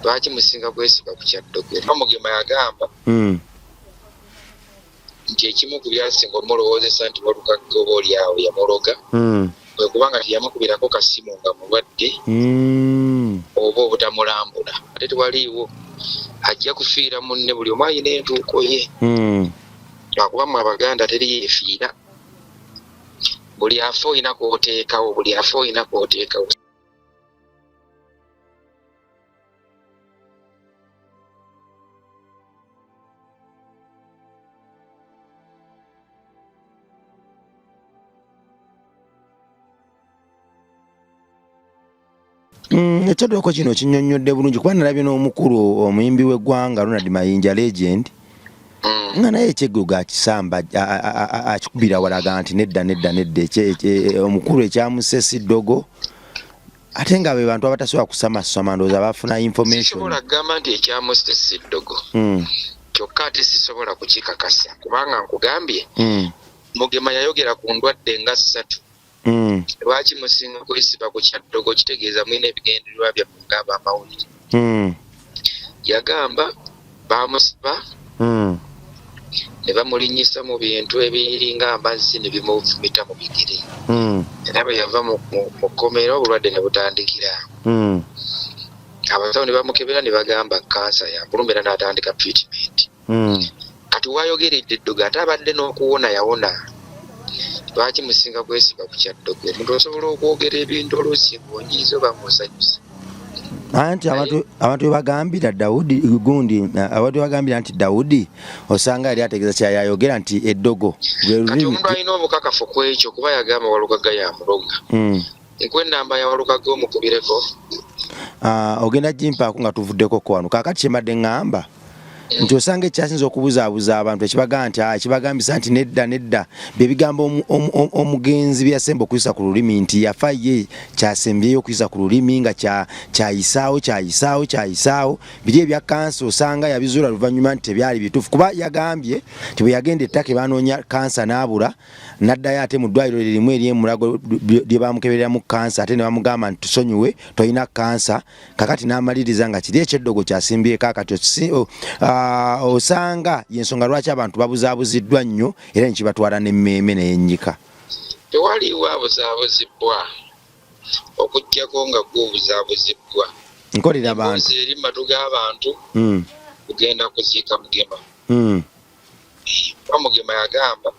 lwaki musinga kwesiba ku kyaddogere. Mugema yagamba nti ekimu ku byasinga omulowozesa nti walukagga oba oli awo yamuloga bwe kubanga tiyamukubirako kasimu nga mulwadde oba obutamulambula. Ate tewaliiwo ajja kufiira munne, buli omu ayina entuuko ye. Lwakuba mu Abaganda teri yeefiira, buli afa olina kw'oteekawo, buli afa olina kw'oteekawo. Ekyoddoko kino kinnyonnyodde bulungi kuba nalabye n'omukulu omuyimbi w'eggwanga Ronald Mayinja Legend nga naye ekyeggogo akisamba akikubira walaga nti nedda omukulu ekyamusse si ddogo, ate nga be bantu abatasobola kusamasama ndowooza bafuna information. Sisobola kugamba nti ekyamusse si ddogo kyokka ate sisobola kukikakasa kubanga nkugambye Mugema yayogera ku ndwadde nga 3. Lwaki musinga kwesiba ku kyaddogo? Kitegeeza mwina ebigendererwa byammwe ng'abamawulire. Yagamba bamusiba ne bamulinnyisa mu bintu ebiringa amazzi ne bimuvumita mu bigere. Era bwe yava mu kkomera obulwadde ne butandikira. Abasawo ne bamukebera ne bagamba kansa yakulumira n'atandika treatment. Kati waayogeredde eddogo ate abadde n'okuwona yawona. Lwaki musinga kwesiba ku kyaddogere? Omuntu osobola okwogera ebintu olw'osi ng'onyiiza oba ng'osanyusa. Anti abantu webagambira Daudi gundi abantu webagambira nti Daudi osanga yali ategeeza kyayayogera nti eddogo kati omuntu alina obukakafu ku ekyo kuba yagamba Walukagga yamuloga. Enkwennamba ya Walukagga omukubireko. Ogenda jimpaako nga tuvuddeko ko wano kaakati kyembadde ŋŋamba nti osanga ekyasinza okubuzaabuza abantu ekibagambisa nti nedda bye bigambo omugenzi byasemba okuyisa ku lulimi nti yafa ye kyasembyeyo okuyisa ku lulimi nga kyayisaawo biri ebya kansa osanga yabizuula luvannyuma nti tebyali bituufu kuba yagambye nti bwe yagenda ettaka banoonya kansa n'abula n'addayo ate mu ddwaliro lirimu ery'emulago lye bamukebereramu kansa ate ne bamugamba nti tusonyiwe tolina kansa kakati n'amaliriza nga kiri ekyeddogo kyasimbyeko akati osanga yensonga lwaki abantu babuzaabuziddwa nnyo era nekibatwala n'emmeeme neyennyika. Tewaliwo abuzaabuzibwa okujjako nga gw'obuzaabuzibwa. Nkolera abantu eri matu g'abantu kugenda kuziika Mugema. Mugema yagamba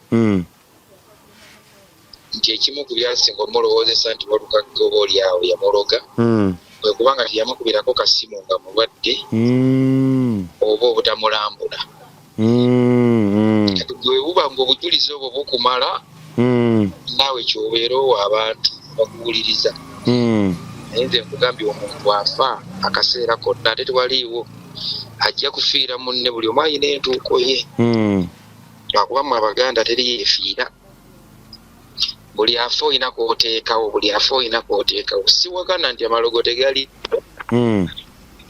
nti ekimu ku byasinga omulowozesa nti Walukagga oba oli awo yamuloga bwe kubanga tiyamukubirako kasimu nga mulwadde oba obutamulambula. Kati bwe buba ng'obujulizi obwo bukumala naawe kyobeera owo abantu bakuwuliriza. Naye nze nkugambye omuntu afa akaseera konna ate tewaliiwo ajja kufiira munne, buli omu ayina entuuko ye. Lwakuba mu Abaganda teri yeefiira, buli afa olina kw'oteekawo, siwakana nti amalogo tegali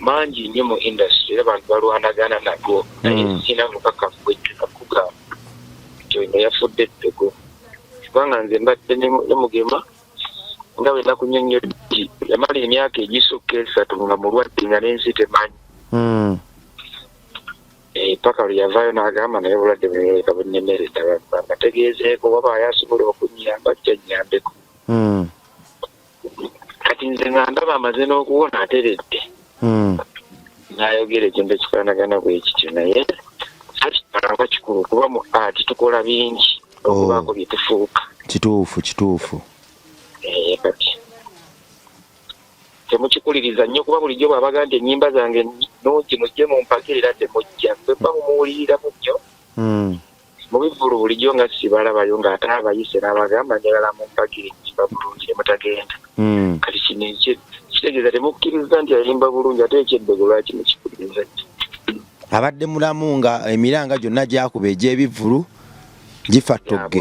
mangi nnyo mu industry era abantu balwanagana nago, naye sina mukakafu bwekikakugamba nti ono yafudde eddogo kubanga nze mbadde ne Mugema nga bwe nakunnyonnyodde yamala emyaka egisukka 3 nga mulwadde nga n'ensi temanyi. Paka lwe yavaayo n'agamba naye obulwadde bweyoleka bunnemereza bategeezeeko waba yasobola okunyamba kyanyambeko. Kati nze nga ndaba amaze n'okuwona ateredde n'ayogera ekintu ekifaanagana bwe kityo, naye akitanga kikulu kuba mu ati tukola bingi okubaako bye tufuuka. Kituufu. Kati temukikuliriza nnyo kuba bulijjo bw'abaga nti ennyimba zange nnungi mujje mumpakirira temujja mba mumuwuliriramu nnyo mu bivulu bulijjo nga sibalabayo ng'ate abayise n'abagamba njagala mumpakire ennyimba bulungi ne mutagenda. Kati kino kitegeeza temukkiriza nti ayimba bulungi ate ekyeddogo lwaki mukikuliriza nnyo. Abadde mulamu nga emiranga gyonna gyakuba egy'ebivulu gifa ttogge.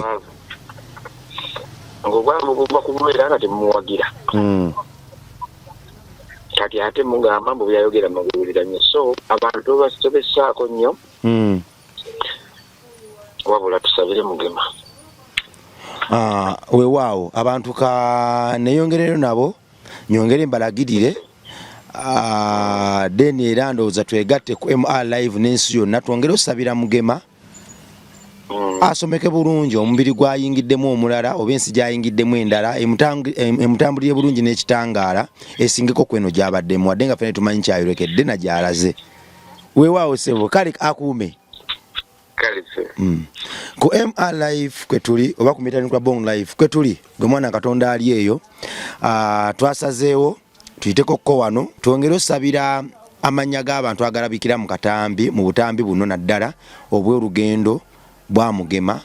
Ng'obwavu buva ku bubeera nga temumuwagira. Kati ate mugamba mbu byayogera mubiwulira nnyo, so abantu basobessaako nnyo wabula tusabire Mugema. Weewaawo abantu ka neyongereyo nabo nyongere mbalagirire Then era ndowooza twegatte ku MR Live n'ensi yonna twongere osabira Mugema asomeke bulungi omubiri gwayingiddemu omulala oba ensi gyayingiddemu endala emutambulire bulungi n'ekitangaala esingeko kweno gyabaddemu wadde nga fene tumanyi kyayolekedde na gyalaze weewaawo sebo kale akuume ku MR Live kwe tuli oba ku Mitandikwa Bong Live kwe tuli gwe mwana Katonda ali eyo twasazeewo tuyiteko ko wano twongere osabira amanya g'abantu agalabikira mu katambi mu butambi buno naddala obw'olugendo bwa Mugema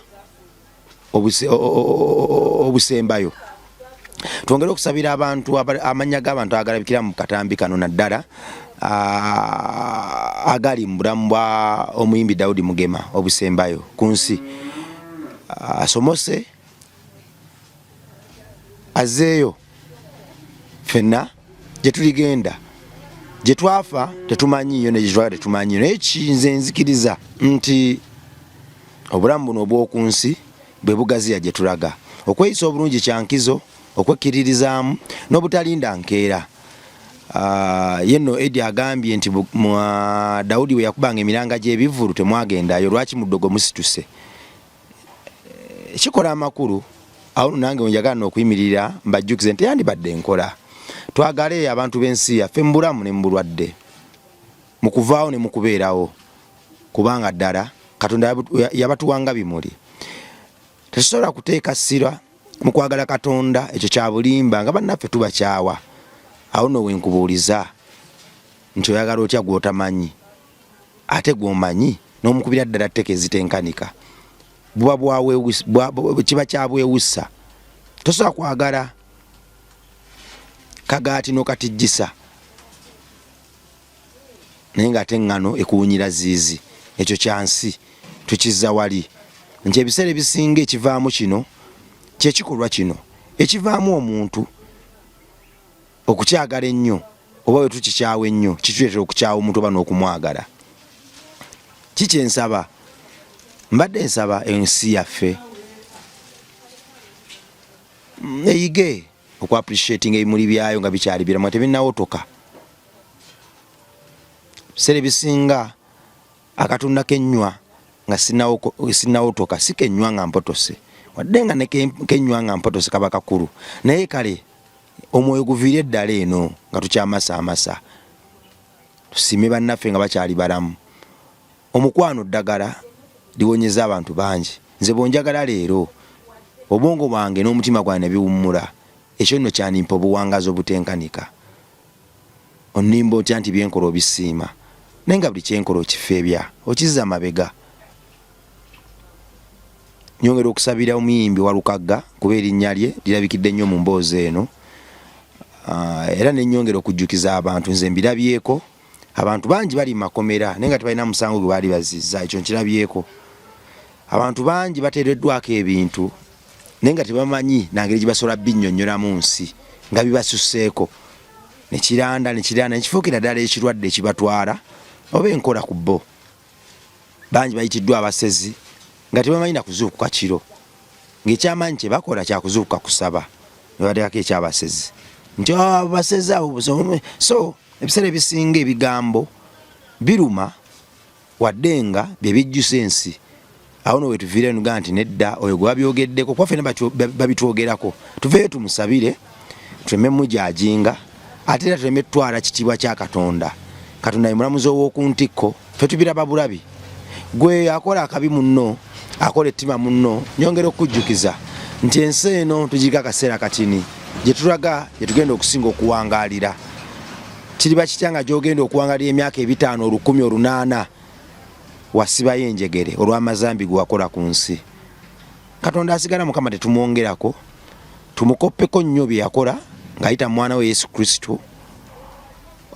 obusembayo twongere okusabira abantu amanya g'abantu agalabikira mu katambi kano naddala agali mu bulamu bwa omuyimbi Daudi Mugema obusembayo ku nsi asomose azeeyo fenna gye tuligenda gye twafa tetumanyiyo ne gye twagala tetumanyiyo naye kinze nzikiriza nti obulamu buno obw'oku nsi bwe bugaziya gye tulaga okweyisa obulungi kyankizo okwekkiririzaamu n'obutalinda nkeera yenno Edi agambye nti Daudi we yakubanga emiranga gy'ebivvulu temwagendayo lwaki muddogo musituse kikola amakulu awo nange njagala n'okuyimirira mbajjukize nti yandibadde enkola twagale abantu b'ensi yaffe mu bulamu ne mu bulwadde mu kuvaawo ne mu kubeerawo kubanga ddala Katonda yabatuwanga bimuli tetusobola kuteeka ssira mu kwagala Katonda ekyo kya bulimba nga bannaffe tubakyawa awo nno wenkubuuliza nti oyagala otya gw'otamanyi ate gw'omanyi n'omukubira ddala tteka ezitenkanika kiba kyabwewussa tosobola kwagala kagaati n'okatijjisa naye ng'ate eŋŋano ekuwunyira ziizi ekyo kyansi tukizza wali nti ebiseera ebisinga ekivaamu kino kyekikolwa kino ekivaamu omuntu okukyagala ennyo oba we tukikyawa ennyo kituleetera okukyawa omuntu oba n'okumwagala kikyensaba mbadde nsaba ensi yaffe eyige okwapreciating ebimuli byayo nga bikyali biramu tebinnawotoka biseera ebisinga akatundu kenywa nga sinnawotoka si kenywa nga mpotose wadde nga ne kenywa nga mpotose kaba kakulu naye kale omwoyo guviire eddala eno nga tukyamasa tusiime bannaffe nga bakyali balamu omukwano ddagala liwonyeza abantu bangi nze bonjagala leero obwongo bwange n'omutima gwange biwummula ekyo nno kyanimpa obuwangazi obutenkanika onnimba otya nti byenkola obisiima naye nga buli kyenkola okifeebya okizza mabega nyongera okusabira omuyimbi Walukagga kuba erinnya lye lirabikidde nnyo mu mboozi eno era nenyongera okujjukiza abantu nze mbirabyeko abantu bangi bali mu makomera naye nga tebalina musango gwe baali bazizza ekyo nkirabyeko abantu bangi bateereddwako ebintu naye nga tebamanyi nangeri gye basobola binnyonnyolamu nsi nga bibasusseeko nekiranda nekifuukira ddala ekirwadde ekibatwala oba enkola ku bo bangi bayitiddwa abasezi nga tebamanyi nakuzuukuka kiro ng'ekyamanyi kye bakola kyakuzuukuka kusaba ne bateekako ekyabasezi nti abasezi abo so ebiseera ebisinga ebigambo biruma wadde nga bye bijjusa ensi awo no wetuviire nuga nti nedda oyo gwe babyogeddeko kuba ffenna babitwogerako tuveeyo tumusabire tuleme mujajinga ate era tuleme tutwala kitiibwa kya Katonda ye mulamuzi ow'oku ntikko ffe tubiraba bulabi gwe akola akabi munno akola ettima munno nyongera okujjukiza nti ensi eno tugirika akaseera katini gye tulaga gye tugenda okusinga okuwangaalira kiriba kitya nga gy'ogenda okuwangaalira emyaka 5 10 8 wasibayo enjegere olw'amazambi gwe wakola ku nsi Katonda asigala Mukama tetumwongerako tumukoppeko nnyo bye yakola ng'ayita mwana we Yesu Kristo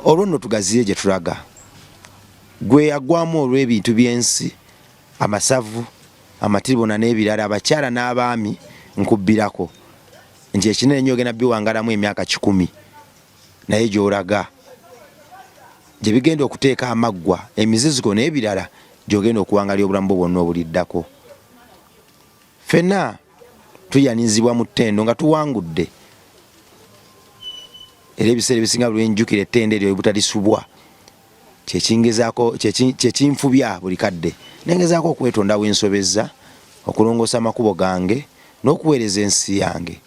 olwo nno tugaziye gye tulaga gwe yagwamu olw'ebintu by'ensi amasavu amatiribona n'ebirala abakyala n'abaami nkubbirako nti ekinene nnyo ogenda biwangalamu emyaka 10 naye gy'olaga gye bigenda okuteeka amaggwa emizizigo n'ebirala gy'ogenda okuwangalya obulamu bwo bwonna obuliddako ffenna tuyanizibwa mu ttendo nga tuwangudde era ebiseera ebisinga buli enjukira ettende eryo butalisubwa kyekinfubya buli kadde nengezaako okwetondawo ensobezza okulongoosa amakubo gange n'okuweereza ensi yange.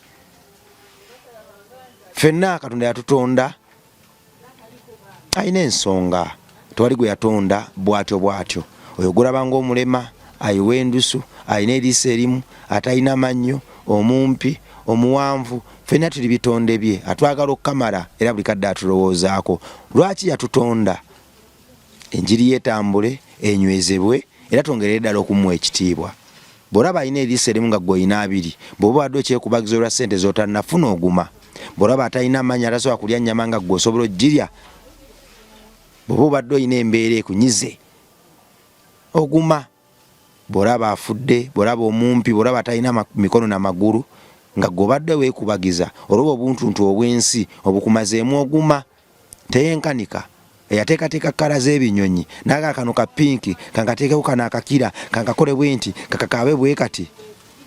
Ffenna Katonda yatutonda alina ensonga, tewali gwe yatonda bw'atyo. Oyo gulaba ng'omulema, ayiwa endusu, alina eriiso erimu, atalina mannyo, omumpi, omuwanvu, ffenna tuli bitonde bye, atwagala okukamala era buli kadde atulowoozaako. Lwaki yatutonda? Enjiri yetambule, enywezebwe era twongere ddala okumuwa ekitiibwa. Bw'olaba alina eriiso erimu nga ggwe olina abiri, bw'oba wadde okyekubagiza olwa ssente z'otannafuna oguma. Bw'olaba atalina amannya atasobola kulya nnyama nga ggwe osobola oggirya. Bw'oba obadde olina embeera ekunyize oguma. Bw'olaba afudde, bw'olaba omumpi, bw'olaba atalina mikono n'amagulu nga ggwe obadde weekubagiza olwoba obuntuntu obw'ensi obukumazeemu oguma. Teyenkanika eyateekateeka kkala z'ebinyonyi naga kano ka pinki kankateekeko kano akakira kankakole bwe nti kakakaabe bwe kati.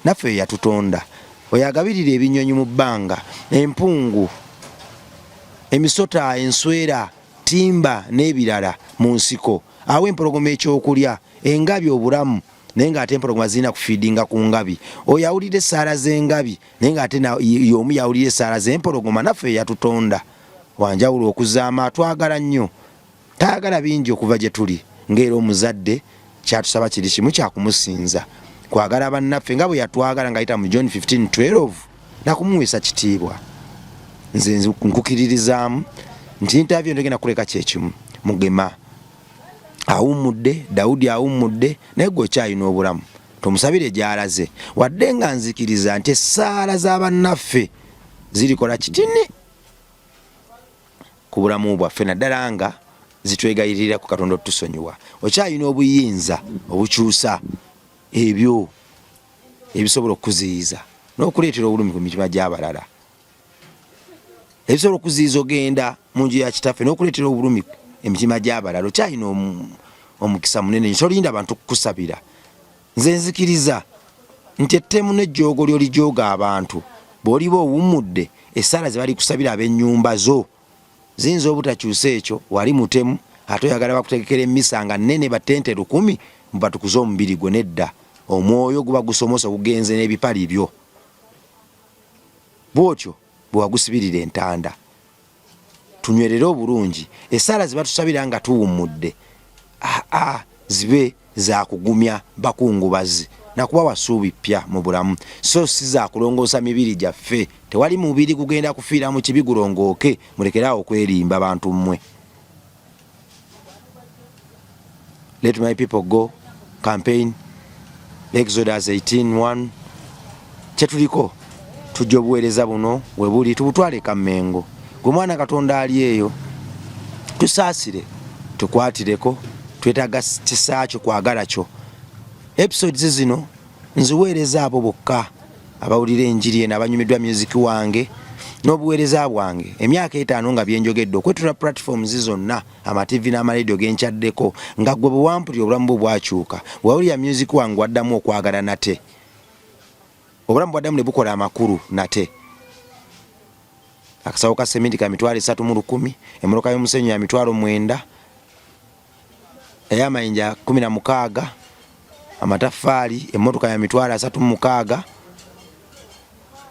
Naffe yatutonda oyo agabirira ebinyonyi mu bbanga, empungu, emisota, enswera, timba n'ebirala mu nsiko, awo empologoma ekyokulya, engabi obulamu naye ng'ate empologoma zirina kufiidinga ku ngabi. Oyo awulira essaala z'engabi naye ng'ate y'omu yawulira essaala z'empologoma. Naffe yatutonda wanjawulo okuzaama, atwagala nnyo, tayagala bingi okuva gye tuli. Ng'era omuzadde kyatusaba kiri kimu, kyakumusinza kwagala bannaffe nga bwe yatwagala ng'ayita mu John 15:12 nakumuweesa kitiibwa. Nze nkukiririzaamu nti interview ndogenda kuleka kyekimu. Mugema awummudde, Dawudi awummudde, naye gwe okyalina obulamu. Tomusabire gy'alaze, wadde nga nzikiriza nti essaala z'abannaffe zirikola kitini ku bulamu bwaffe, naddala nga zitwegayirira ku Katonda otusonyiwa. Okyalina obuyinza obukyusa ebyo ebisobola okuziyiza n'okuleetera obulumi ku mitima gy'abalala, ebisobola okuziyiza ogenda mu nju ya kitaffe n'okuleetera obulumi emitima gy'abalala. Okyalina omukisa munene, tolinda abantu kukusabira. Nze nzikiriza nti ettemu n'ejjoogo ly'olijooga abantu bw'oliba owummudde, essaala ze bali kusabira ab'ennyumba zo ziyinza obutakyusa ekyo. Wali mutemu ate oyagala bakutegekera emmisa nga nnene batente 1000 mubatukuza omubiri gwe. Nedda, omwoyo guba gusomosa gugenze n'ebipali byo. Bw'otyo bwe wagusibirira entanda. Tunywerere obulungi essaala ze batusabira nga tuwummudde, zibe za kugumya bakungubazi nakuba wasuubi ppya mu bulamu, so si za kulongoosa mibiri gyaffe. Tewali mubiri gugenda kufiira mu kibi gulongooke. Mulekeraawo okwerimba bantu mmwe. Let my people go campaign, Exodus 18:1. Kyetuliko tujja obuweereza buno we buli tubutwale Kammengo. Gwe mwana Katonda ali eyo, tusaasire, tukwatireko, twetaaga kisa kyo, kwagala kyo. Episodes zino nziweereza abo bokka abawulira enjiri eno, abanyumiddwa music wange n'obuweereza bwange. Emyaka 5 nga byenjogedde okwetula platforms zonna, amativi n'amaladio genkyaddeko, nga gwe bwewampulira obulamu bwo bwakyuka. Bwawulira music wange waddamu okwagala nate, obulamu bwaddamu ne bukola amakulu nate. Akasawo ka sementi ka 3,1000, emmotoka y'omusenyu ya 9,000, ey'amayinja 16, amataffaali emmotoka ya 36,000.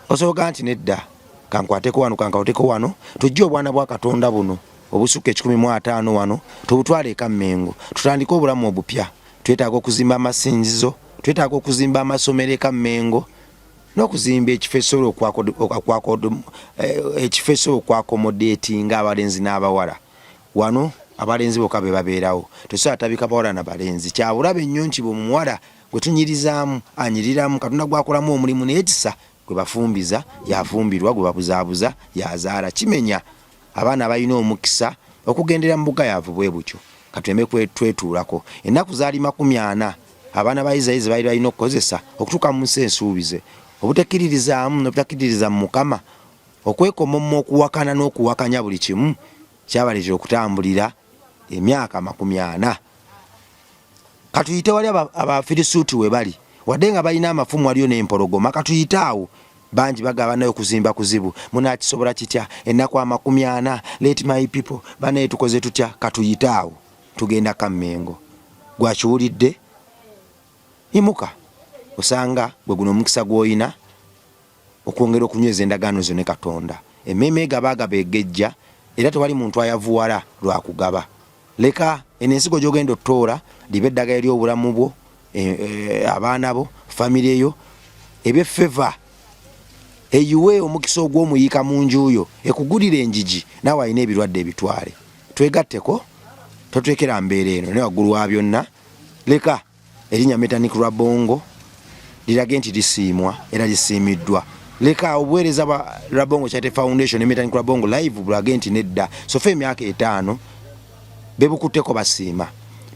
Osoboka nti nedda kankwateko wano kankawoteko wano, tujje obwana bwa Katonda buno obusuka 150 wano tubutwale e Kammengo, tutandike obulamu obupya. Twetaaga okuzimba amasinzizo, twetaaga okuzimba amasomero e Kammengo, n'okuzimba ekifo esobola okwakomodatinga abalenzi n'abawala. Wano abalenzi bokka be babeerawo, tosobola tabika bawala n'abalenzi. Kyabulabe nnyo nti bwe muwala gwe tunyirizaamu anyiriramu, Katonda gwakolamu omulimu n'ekisa, gwe bafumbiza yafumbirwa, gwe babuzaabuza yazaala. Kimenya abaana balina omukisa okugendera mu bugayaavu bwe butyo. Katweme twetuulako ennaku zaali 40 abaana ba Israeli baali balina okukozesa okutuuka mu nsi ensuubize. Obutekkiririzaamu n'obutakkiririza mu Mukama, okwekomomma okuwakana n'okuwakanya buli kimu, kyabaleetera okutambulira emyaka 40. Katuyite wali Abafirisuuti we bali, wadde nga balina amafumu waliyo n'empologoma, katuyite awo banji bagaba nayo kuzimba kuzibu munakisobola kitya ennaku 40 let my people banaye tukoze tutya katuyitaawo tugenda Kamengo gwakiwulidde imuka osanga bwe guno omukisa gwoyina okwongera okunyweza endagaano zo ne Katonda emmeme gabaga begejja era tewali muntu ayavuwala lwakugaba leka enensigo gyogenda ottoola libe eddagala ery'obulamu bwo abaana bo famire yo ebyefeva eyiwe omukisa ogw'omuyiika mu njuyo ekugulira enjigi naawe alina ebirwadde ebitwale twegatteko totwekera mbeera eno ne waggulu wa byonna leka erinnya Mechanic Lwabongo lirage nti lisiimwa era lisiimiddwa leka obuweereza bwa Lwabongo Charity Foundation ne Mechanic Lwabongo live bulage nti nedda sofa emyaka 5 bebukutteko basiima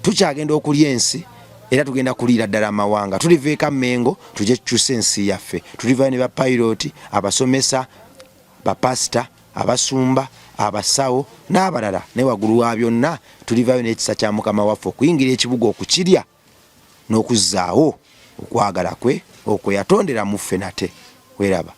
tukyagenda okulya ensi era tugenda kuliira ddala amawanga tuliva eka Mengo tujje tukyusa ensi yaffe tulivayo ne bapiloti abasomesa bapasita abasumba abasawo n'abalala ne waggulu wa byonna tulivayo n'ekisa kya Mukama waffe okuyingira ekibuga okukirya n'okuzzaawo okwagala kwe okwe yatondera muffe nate weeraba.